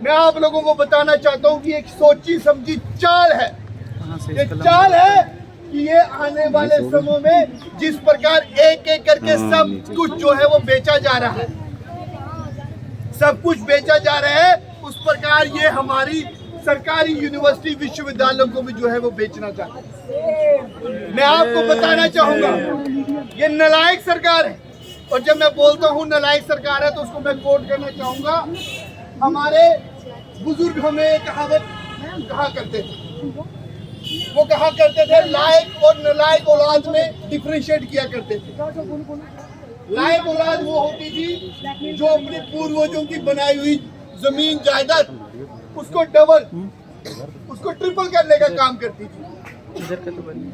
मैं आप लोगों को बताना चाहता हूं कि एक सोची समझी चाल है। ये चाल है कि ये आने वाले समय में जिस प्रकार एक एक करके सब कुछ जो है वो बेचा जा रहा है, सब कुछ बेचा जा रहा है, उस प्रकार ये हमारी सरकारी यूनिवर्सिटी विश्वविद्यालयों को भी जो है वो बेचना चाहते हैं। मैं आपको बताना चाहूंगा ये नालायक सरकार है, और जब मैं बोलता हूँ नालायक सरकार है तो उसको मैं कोट करना चाहूंगा। हमारे बुजुर्ग हमें कहावत कहा करते थे, वो कहा करते थे लायक और नालायक औलाद में डिफरेंशिएट किया करते थे। लायक औलाद वो होती थी जो अपने पूर्वजों की बनाई हुई जमीन जायदाद उसको डबल उसको ट्रिपल करने का काम करती थी,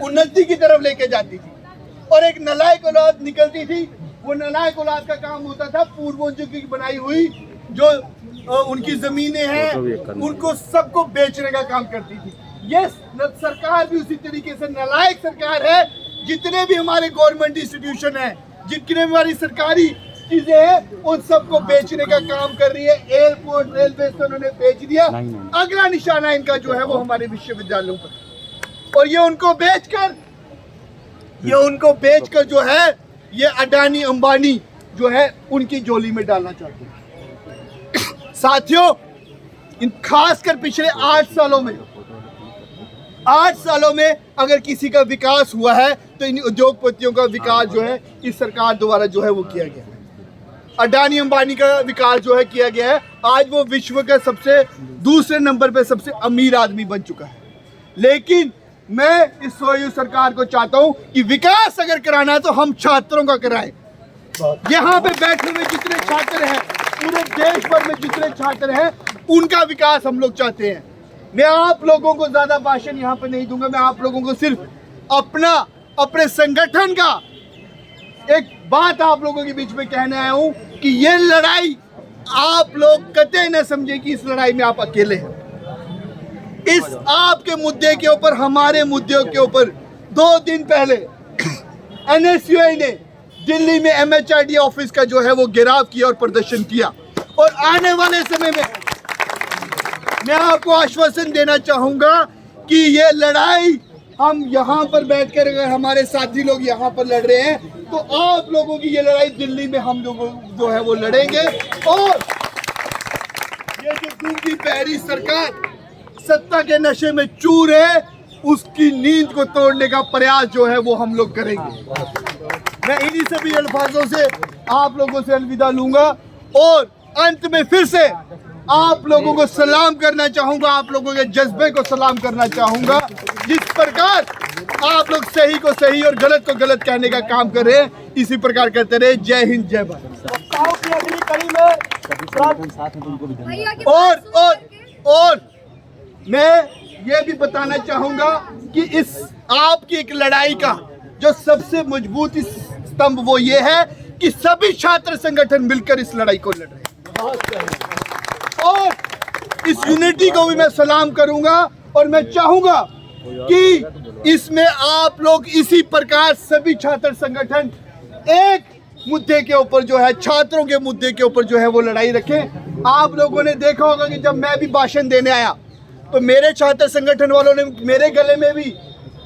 उन्नति की तरफ लेके जाती थी। और एक नालायक औलाद निकलती थी, वो नालायक औलाद का काम होता था पूर्वजों की बनाई हुई जो उनकी जमीनें हैं उनको सबको बेचने का काम करती थी। ये सरकार भी उसी तरीके से नालायक सरकार है। जितने भी हमारे गवर्नमेंट इंस्टीट्यूशन है, जितने भी हमारी सरकारी चीजें हैं, उन सबको बेचने का काम कर रही है। एयरपोर्ट, रेलवे से उन्होंने बेच दिया। अगला निशाना इनका जो है वो हमारे विश्वविद्यालयों पर, और ये उनको बेचकर जो है ये अडानी अंबानी जो है उनकी झोली में डालना चाहते हैं। साथियों, इन खासकर पिछले 8 सालों में अगर किसी का विकास हुआ है तो इन उद्योगपतियों का विकास जो है इस सरकार द्वारा जो है वो किया गया है। अडानी अंबानी का विकास जो है किया गया है। आज वो विश्व का सबसे दूसरे नंबर पे सबसे अमीर आदमी बन चुका है। लेकिन मैं इस सरकार को चाहता हूं कि विकास अगर कराना है तो हम छात्रों का कराएं। यहाँ पे बैठे हुए जितने छात्र हैं, पूरे देश भर में जितने छात्र हैं, उनका विकास हम लोग चाहते हैं। मैं आप लोगों को ज्यादा भाषण यहाँ पे नहीं दूंगा। मैं आप लोगों को सिर्फ अपने संगठन का एक बात आप लोगों के बीच में कहने आया हूं कि ये लड़ाई आप लोग कतई न समझे कि इस लड़ाई में आप अकेले हैं। इस आपके मुद्दे के ऊपर, हमारे मुद्दों के ऊपर 2 दिन पहले NSUI ने दिल्ली में MHRD ऑफिस का जो है वो घेराव किया और प्रदर्शन किया। और आने वाले समय में मैं आपको आश्वासन देना चाहूंगा कि ये लड़ाई हम यहाँ पर बैठकर, अगर हमारे साथी लोग यहाँ पर लड़ रहे हैं, तो आप लोगों की ये लड़ाई दिल्ली में हम लोग जो है वो लड़ेंगे। और ये जो दूसरी बहरी सरकार सत्ता के नशे में चूर है, उसकी नींद को तोड़ने का प्रयास जो है वो हम लोग करेंगे। मैं इन्हीं सभी अल्फाजों से आप लोगों से अलविदा लूंगा और अंत में फिर से आप लोगों को सलाम करना चाहूंगा, आप लोगों के जज्बे को सलाम करना चाहूंगा। जिस प्रकार आप लोग सही को सही और गलत को गलत कहने का काम कर रहे हैं, इसी प्रकार करते रहे। जय हिंद, जय भारत। और मैं ये भी बताना चाहूंगा कि इस आपकी एक लड़ाई का जो सबसे मजबूत स्तंभ वो ये है कि सभी छात्र संगठन मिलकर इस लड़ाई को लड़ रहे हैं। और इस यूनिटी को भी मैं सलाम करूंगा और मैं चाहूंगा कि इसमें आप लोग इसी प्रकार सभी छात्र संगठन एक मुद्दे के ऊपर जो है, छात्रों के मुद्दे के ऊपर जो है वो लड़ाई रखें। आप लोगों ने देखा होगा कि जब मैं भी भाषण देने आया तो मेरे छात्र संगठन वालों ने मेरे गले में भी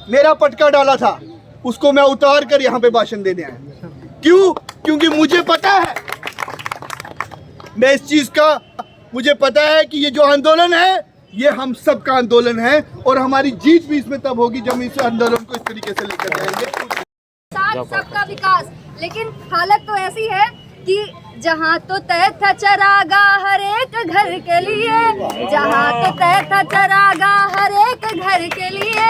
मेरा पटका डाला था, उसको मैं उतार कर यहाँ पे भाषण देने आया। क्यों? क्योंकि मुझे पता है, मैं इस चीज का मुझे पता है कि ये जो आंदोलन है ये हम सब का आंदोलन है, और हमारी जीत भी इसमें तब होगी जब हम इस आंदोलन को इस तरीके से लेकर जाएंगे। साथ सबका विकास, लेकिन हालत तो ऐसी है कि जहाँ तो तय था चरागा हर एक घर के लिए, जहाँ तो तय था चरागा हर एक घर के लिए,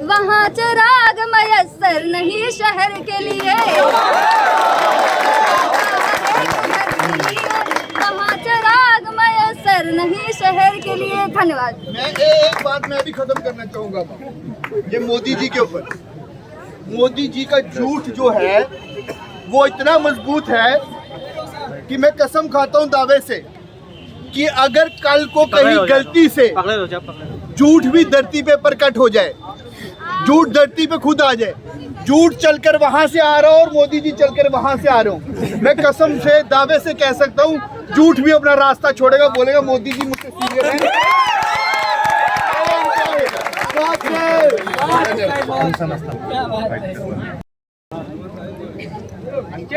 वहाँ चिराग मयस्सर नहीं शहर के लिए। वहाँ चिराग मयस्सर नहीं शहर के लिए। धन्यवाद। मैं एक बात मैं भी खत्म करना चाहूंगा, ये मोदी जी के ऊपर। मोदी जी का झूठ जो है वो इतना मजबूत है कि मैं कसम खाता हूं दावे से कि अगर कल को कहीं गलती से झूठ भी धरती पे प्रकट हो जाए, झूठ धरती पे खुद आ जाए, झूठ चलकर वहां से आ रहा हो और मोदी जी चलकर वहां से आ रहे हो, मैं कसम से दावे से कह सकता हूं झूठ भी अपना रास्ता छोड़ेगा, बोलेगा मोदी जी मुझसे सीनियर हैं।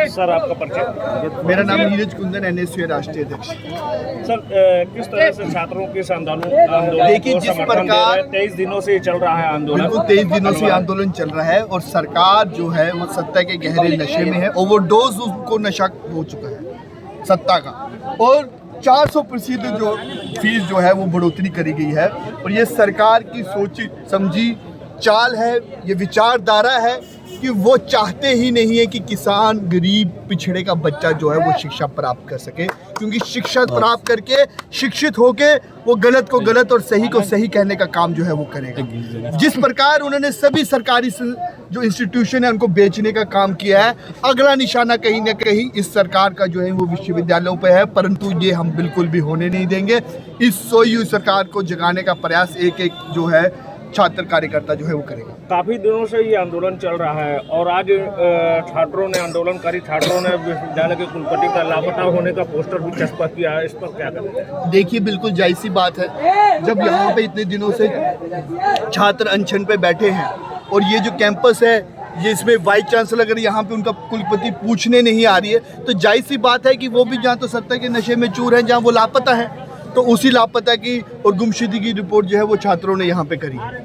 सर आपका परिचय। मेरा नाम नीरज कुंदन, NSU राष्ट्रीय अध्यक्ष। सर किस तरह से छात्रों के इस आंदोलन देखिए, को जिस समर्थन दे प्रकार- रहे हैं? 23 दिनों से ये चल रहा है आंदोलन। बिल्कुल 23 दिनों से आंदोलन चल रहा है और सरकार जो है वो सत्ता के गहरे नशे में है। ओवरडोज उसको नशा हो चुका है सत्ता का, और 400% जो फीस जो है वो बढ़ोतरी करी गई है। और ये सरकार की सोची समझी चाल है, ये विचारधारा है कि वो चाहते ही नहीं है कि किसान, गरीब, पिछड़े का बच्चा जो है वो शिक्षा प्राप्त कर सके, क्योंकि शिक्षा प्राप्त करके शिक्षित होके वो गलत को गलत और सही को सही कहने का काम जो है वो करेगा। जिस प्रकार उन्होंने सभी सरकारी जो इंस्टीट्यूशन है उनको बेचने का काम किया है, अगला निशाना कहीं ना कहीं इस सरकार का जो है वो विश्वविद्यालयों पे है, परंतु ये हम बिल्कुल भी होने नहीं देंगे। इस सोई सरकार को जगाने का प्रयास एक एक जो है छात्र कार्यकर्ता जो है वो करेगा। काफी दिनों से ये आंदोलन चल रहा है और आज छात्रों ने, आंदोलनकारी छात्रों ने विश्वविद्यालय के कुलपति का लापता होने का पोस्टर भी चस्पा किया है। इस पर क्या करेंगे? देखिए, बिल्कुल जायज़ सी बात है, जब यहाँ पे इतने दिनों से छात्र अनशन पे बैठे हैं और ये जो कैंपस है ये इसमें वाइस चांसलर अगर यहाँ पे उनका कुलपति पूछने नहीं आ रही है, तो जायज़ सी बात है कि वो भी जहाँ तो सत्ता के नशे में चूर है, जहाँ वो लापता है, तो उसी लापता की और गुमशुदगी की रिपोर्ट जो है वो छात्रों ने यहाँ पे करी है।